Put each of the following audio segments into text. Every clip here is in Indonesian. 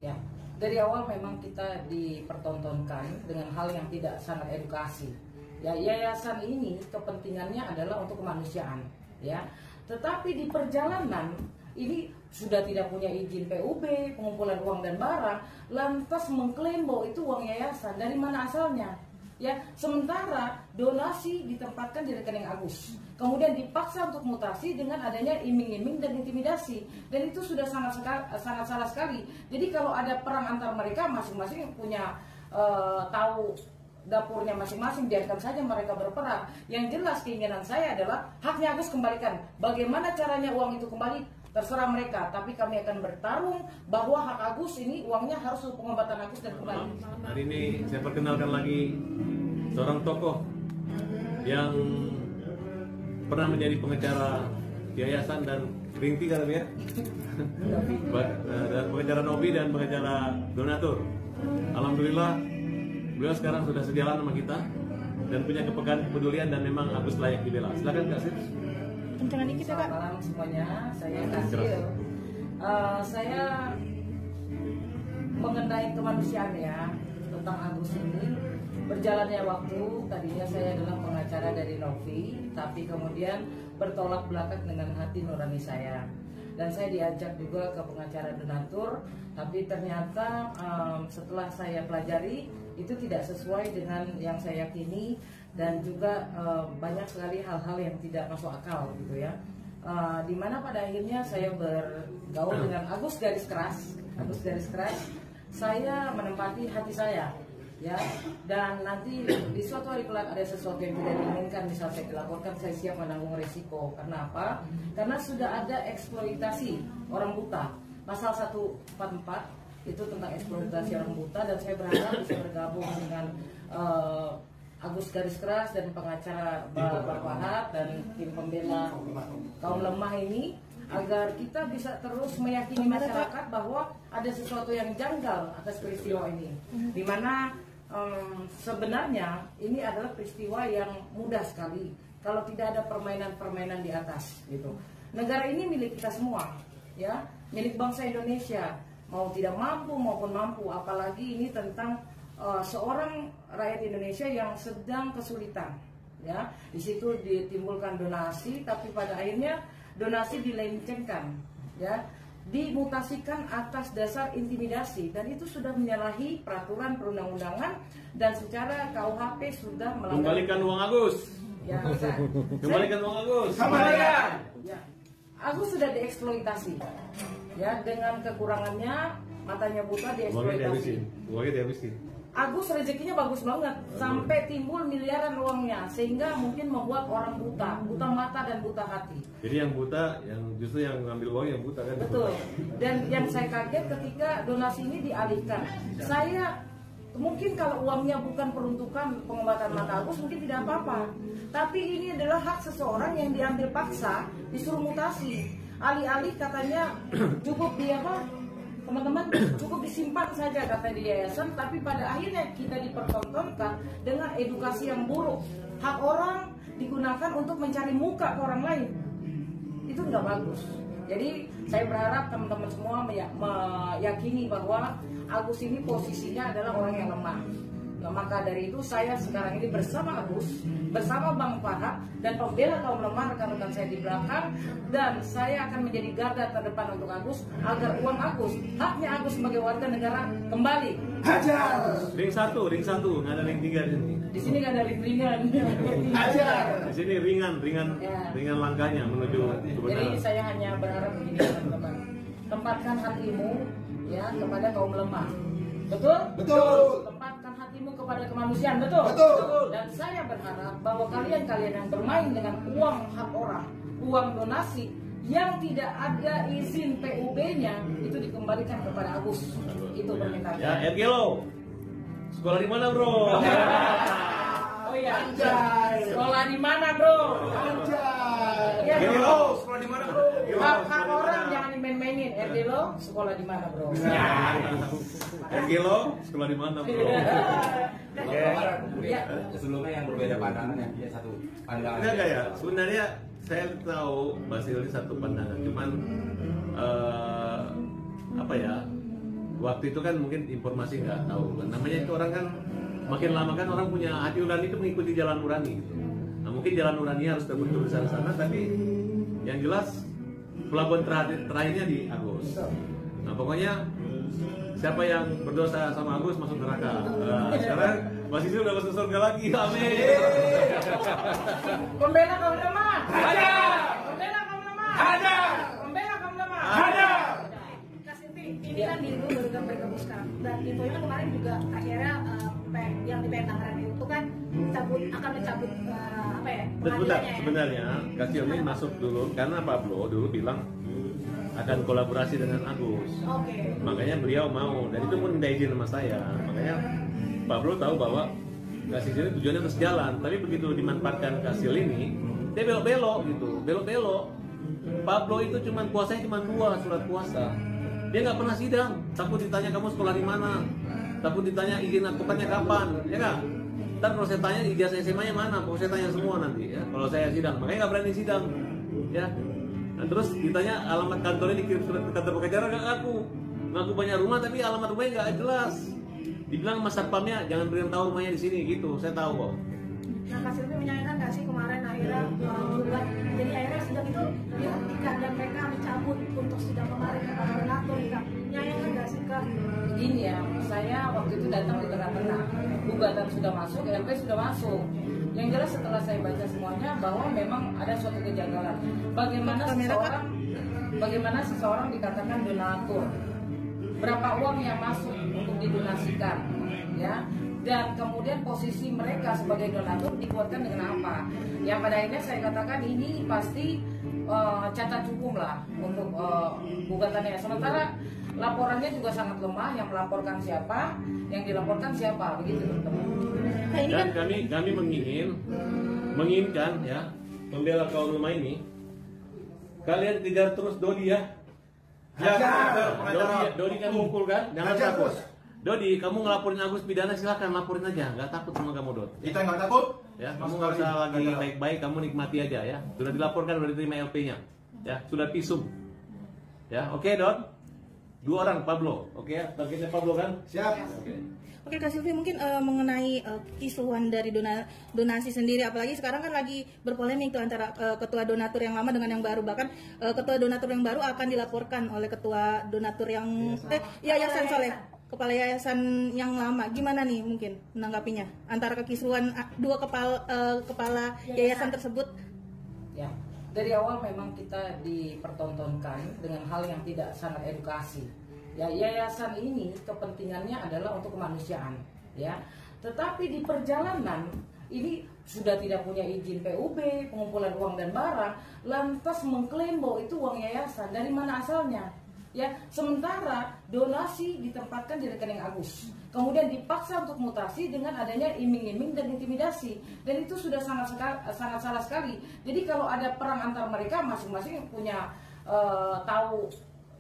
Ya, dari awal memang kita dipertontonkan dengan hal yang tidak sangat edukasi. Ya, yayasan ini kepentingannya adalah untuk kemanusiaan, ya. Tetapi di perjalanan ini sudah tidak punya izin PUB, pengumpulan uang dan barang, lantas mengklaim bahwa itu uang yayasan. Dari mana asalnya? Ya, sementara donasi ditempatkan di rekening Agus, kemudian dipaksa untuk mutasi dengan adanya iming-iming dan intimidasi, dan itu sudah sangat salah sekali. Jadi kalau ada perang antar mereka, masing-masing punya tahu dapurnya masing-masing, biarkan saja mereka berperang. Yang jelas keinginan saya adalah haknya Agus kembalikan. Bagaimana caranya uang itu kembali? Terserah mereka, tapi kami akan bertarung bahwa hak Agus ini uangnya harus untuk pengobatan Agus dan kembali. Hari ini saya perkenalkan lagi seorang tokoh yang pernah menjadi pengacara yayasan dan Ringti kan ya, dan pengacara Novi dan pengacara donatur. Alhamdulillah beliau sekarang sudah sejalan sama kita dan punya kepedulian dan memang Agus layak dibela. Silakan Kak Sir. Selamat malam semuanya, saya Kasil. Saya mengenai kemanusiaan ya, tentang Agus ini. Berjalannya waktu, tadinya saya adalah pengacara dari Novi, tapi kemudian bertolak belakang dengan hati nurani saya. Dan saya diajak juga ke pengacara donatur, tapi ternyata setelah saya pelajari, itu tidak sesuai dengan yang saya yakini, dan juga banyak sekali hal-hal yang tidak masuk akal gitu ya. Dimana pada akhirnya saya bergaul dengan Agus garis keras, saya menempati hati saya. Ya, dan nanti di suatu hari kelak ada sesuatu yang tidak diinginkan, misal saya dilaporkan, saya siap menanggung resiko. Karena apa? Karena sudah ada eksploitasi orang buta. Pasal 144 itu tentang eksploitasi orang buta, dan saya berharap bisa bergabung dengan Agus garis keras dan pengacara Bapak Wahab dan tim pembela kaum lemah ini, agar kita bisa terus meyakini masyarakat bahwa ada sesuatu yang janggal atas peristiwa ini, dimana sebenarnya ini adalah peristiwa yang mudah sekali kalau tidak ada permainan-permainan di atas gitu. Negara ini milik kita semua, ya, milik bangsa Indonesia, mau tidak mampu maupun mampu, apalagi ini tentang seorang rakyat Indonesia yang sedang kesulitan, ya. Di situ ditimbulkan donasi, tapi pada akhirnya donasi dilencengkan, ya, dimutasikan atas dasar intimidasi, dan itu sudah menyalahi peraturan perundang-undangan dan secara KUHP sudah melanggar. Kembalikan uang Agus. Ya, kembalikan uang Agus. Kembalikan. Ya, Agus sudah dieksploitasi, ya, dengan kekurangannya, matanya buta dieksploitasi. Uangnya dihabisin. Agus rezekinya bagus banget, sampai timbul miliaran uangnya, sehingga mungkin membuat orang buta mata dan buta hati. Jadi yang buta, yang justru yang ngambil uang yang buta kan? Betul. Dan yang saya kaget ketika donasi ini dialihkan. Saya mungkin kalau uangnya bukan peruntukan pengobatan mata Agus mungkin tidak apa-apa. Tapi ini adalah hak seseorang yang diambil paksa, disuruh mutasi. Alih-alih katanya cukup dia apa? Teman-teman, cukup disimpan saja kata di yayasan, tapi pada akhirnya kita dipertontonkan dengan edukasi yang buruk. Hak orang digunakan untuk mencari muka ke orang lain, itu nggak bagus. Jadi saya berharap teman-teman semua meyakini bahwa Agus ini posisinya adalah orang yang lemah. Nah, maka dari itu saya sekarang ini bersama Agus, bersama Bang Fahab dan pembela kaum lemah, rekan-rekan saya di belakang, dan saya akan menjadi garda terdepan untuk Agus agar uang Agus, haknya Agus sebagai warga negara kembali. Hajar. Ring satu, nggak ada ring 3 di sini. Di sini nggak ada ring-ringan. Hajar. Di sini ringan langkahnya menuju kebenaran. Jadi saya hanya berharap begini teman-teman, tempatkan hatimu ya kepada kaum lemah. Betul? Betul. Tempatkan hatimu kepada kemanusiaan, betul? Betul. Dan saya berharap bahwa kalian-kalian yang bermain dengan uang hak orang, uang donasi yang tidak ada izin PUB-nya, itu dikembalikan kepada Agus. Itu permintaan. Ya, Ergelo. Sekolah di mana, Bro? Oh iya. Sekolah di mana, Bro? Ya, Ergelo, sekolah di mana, Bro? hak orang jangan dimain-mainin. Ergelo, sekolah di mana, Bro? Ergelo, sekolah di mana, Bro? Ya. Sebelumnya yang berbeda pandangan ya, dia satu pandangan. Enggak ya, sebenarnya saya tahu Basil ini satu pandangan, cuman apa ya, waktu itu kan mungkin informasi nggak tahu. Namanya itu orang kan makin lama kan orang punya hati nurani itu mengikuti jalan nurani gitu. Nah mungkin jalan nurani harus terbentuk di sana, tapi yang jelas pelabuhan terakhirnya di Agus. Nah pokoknya siapa yang berdosa sama Agus masuk neraka. Nah, sekarang Mas Isil udah masuk surga lagi. Amin. Pembela kaum lemah. Ada. Pembela kaum lemah. Ada. Pembela kaum lemah. Ada. Kak Silvi, ini kan dirimu baru bergabung sekarang dan infonya kan kemarin juga akhirnya yang di PN Tangerang itu kan akan mencabut apa ya? Sebentar, pengadilannya ya? sebenarnya Kasio ini masuk dulu karena Pablo dulu bilang akan kolaborasi dengan Agus. Oke. Makanya beliau mau, dan itu pun minta izin sama saya. Makanya Pablo tahu bahwa Kasil ini tujuannya terus jalan, tapi begitu dimanfaatkan Kasil ini, dia belok-belok gitu, belok-belok. Pablo itu puasanya cuma 2 surat puasa. Dia nggak pernah sidang, takut ditanya kamu sekolah di mana, takut ditanya izin advokatnya kapan, ya nggak? Ntar kalau saya tanya ijazah SMA-nya mana, pokoknya saya tanya semua nanti ya. Kalau saya sidang, makanya nggak berani sidang, ya. Nah, terus ditanya alamat kantornya dikirim surat ke kantor pengacara nggak ngaku banyak rumah tapi alamat rumahnya nggak jelas. Dibilang mas satpamnya jangan berikan tahu rumahnya di sini gitu, saya tahu kok. Nah, Kak Silvi menyayangkan nggak sih kemarin akhirnya buat jadi akhirnya sidang itu dihentikan dan mereka mencabut untuk sidang kemarin kepada donatur Kak. Menyayangkan nggak sih Kak? Begini ya, saya waktu itu datang di tengah-tengah. Gugatan sudah masuk, LP sudah masuk. Yang jelas setelah saya baca semuanya bahwa memang ada suatu kejanggalan. Bagaimana seseorang dikatakan donatur? Berapa uang yang masuk untuk didonasikan, ya? Dan kemudian posisi mereka sebagai donatur dikuatkan dengan apa? Yang pada akhirnya saya katakan ini pasti cacat hukum lah untuk gugatannya. Sementara laporannya juga sangat lemah. Yang melaporkan siapa, yang dilaporkan siapa, begitu teman-teman. Dan kami menginginkan ya pembela kaum lemah ini kalian kejar terus Dodi ya. Ya, Dodi kan mukul kan, jangan takut. Dodi, kamu ngelaporin Agus pidana silakan laporin aja, nggak takut sama kamu Dod. Kita nggak takut. Ya, kamu nggak usah lagi baik-baik, kamu nikmati aja ya. Sudah dilaporkan, sudah diterima LP-nya, ya, sudah visum. Ya, oke Dod. 2 orang Pablo, oke ya, targetnya Pablo kan? Siap. Oke Kak Silvi, mungkin mengenai kisruhan dari donasi sendiri, apalagi sekarang kan lagi berpolemik tuh antara ketua donatur yang lama dengan yang baru. Bahkan ketua donatur yang baru akan dilaporkan oleh ketua donatur yang Yayasan Soleh, kepala yayasan yang lama. Gimana nih mungkin menanggapinya antara kekisruhan 2 kepala yayasan tersebut? Ya, dari awal memang kita dipertontonkan dengan hal yang tidak sangat edukasi. Ya, yayasan ini kepentingannya adalah untuk kemanusiaan, ya. Tetapi di perjalanan ini sudah tidak punya izin PUB, pengumpulan uang dan barang, lantas mengklaim bahwa itu uang yayasan. Dari mana asalnya? Ya, sementara donasi ditempatkan di rekening Agus, kemudian dipaksa untuk mutasi dengan adanya iming-iming dan intimidasi, dan itu sudah sangat salah sekali. Jadi kalau ada perang antar mereka, masing-masing punya tahu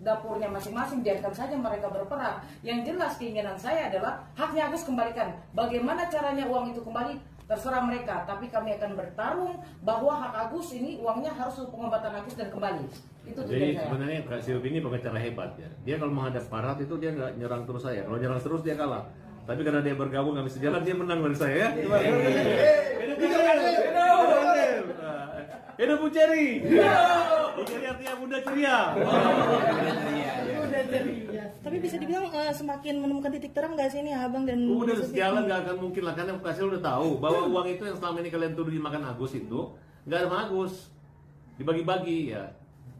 dapurnya masing-masing, biarkan saja mereka berperang. Yang jelas keinginan saya adalah haknya Agus kembalikan. Bagaimana caranya uang itu kembali terserah mereka, tapi kami akan bertarung bahwa hak Agus ini uangnya harus untuk pengobatan Agus dan kembali. Itu Jadi saya. sebenarnya Kak Silvi ini pengacara hebat ya. Dia kalau menghadap Parat itu dia nggak nyerang terus saya. Kalau nyerang terus dia kalah. Tapi karena dia bergabung nggak bisa jalan, dia menang dari saya ya. Hidup Bu Ceri. Bu Ceri artinya Bunda Ceria. Tapi bisa dibilang semakin menemukan titik terang nggak sih ini Abang dan Udah sejalan nggak akan mungkin lah, karena Kasil udah tahu bahwa uang itu yang selama ini kalian tuduh dimakan Agus itu nggak ada sama Agus, dibagi-bagi ya.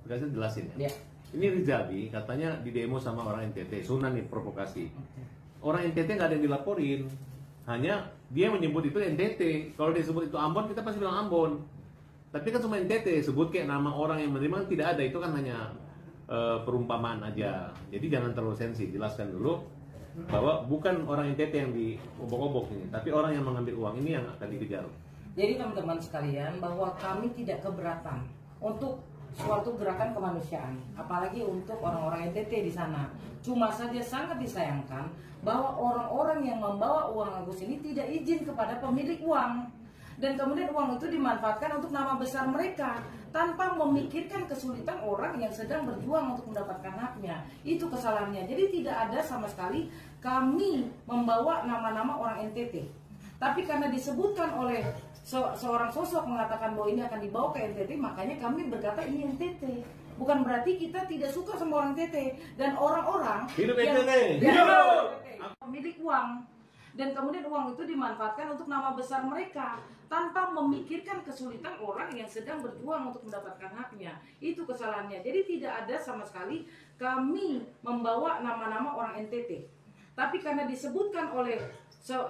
Kasil jelasin ya. Ini Rizabi katanya di demo sama orang NTT, Sunan nih provokasi. Orang NTT nggak ada yang dilaporin, hanya dia menyebut itu NTT. Kalau dia sebut itu Ambon, kita pasti bilang Ambon. Tapi kan cuma NTT, sebut kayak nama orang yang menerima tidak ada, itu kan hanya perumpamaan aja. Jadi jangan terlalu sensi, jelaskan dulu bahwa bukan orang NTT yang diobok-obok ini, tapi orang yang mengambil uang ini yang akan dikejar. Jadi teman-teman sekalian, bahwa kami tidak keberatan untuk suatu gerakan kemanusiaan, apalagi untuk orang-orang NTT di sana. Cuma saja sangat disayangkan bahwa orang-orang yang membawa uang Agus ini tidak izin kepada pemilik uang. dan kemudian uang itu dimanfaatkan untuk nama besar mereka tanpa memikirkan kesulitan orang yang sedang berjuang untuk mendapatkan haknya. Itu kesalahannya. Jadi tidak ada sama sekali kami membawa nama-nama orang NTT. Tapi karena disebutkan oleh seorang sosok mengatakan bahwa ini akan dibawa ke NTT, makanya kami berkata ini NTT. Bukan berarti kita tidak suka sama orang NTT. Dan orang-orang Hidup yang NTT. pemilik uang, dan kemudian uang itu dimanfaatkan untuk nama besar mereka tanpa memikirkan kesulitan orang yang sedang berjuang untuk mendapatkan haknya. Itu kesalahannya. Jadi tidak ada sama sekali kami membawa nama-nama orang NTT. Tapi karena disebutkan oleh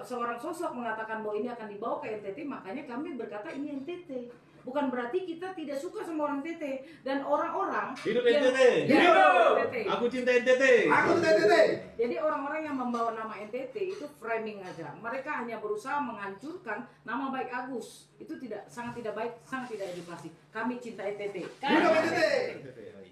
seorang sosok mengatakan bahwa ini akan dibawa ke NTT, makanya kami berkata ini NTT. Bukan berarti kita tidak suka sama orang NTT. Dan orang-orang Hidup yang- NTT. Ya, Hidup. NTT. Aku cinta NTT. Aku tuh NTT. Jadi orang-orang yang membawa nama NTT itu framing aja. Mereka hanya berusaha menghancurkan nama baik Agus. Itu sangat tidak baik, sangat tidak edukasi. Kami cinta NTT. Hidup NTT.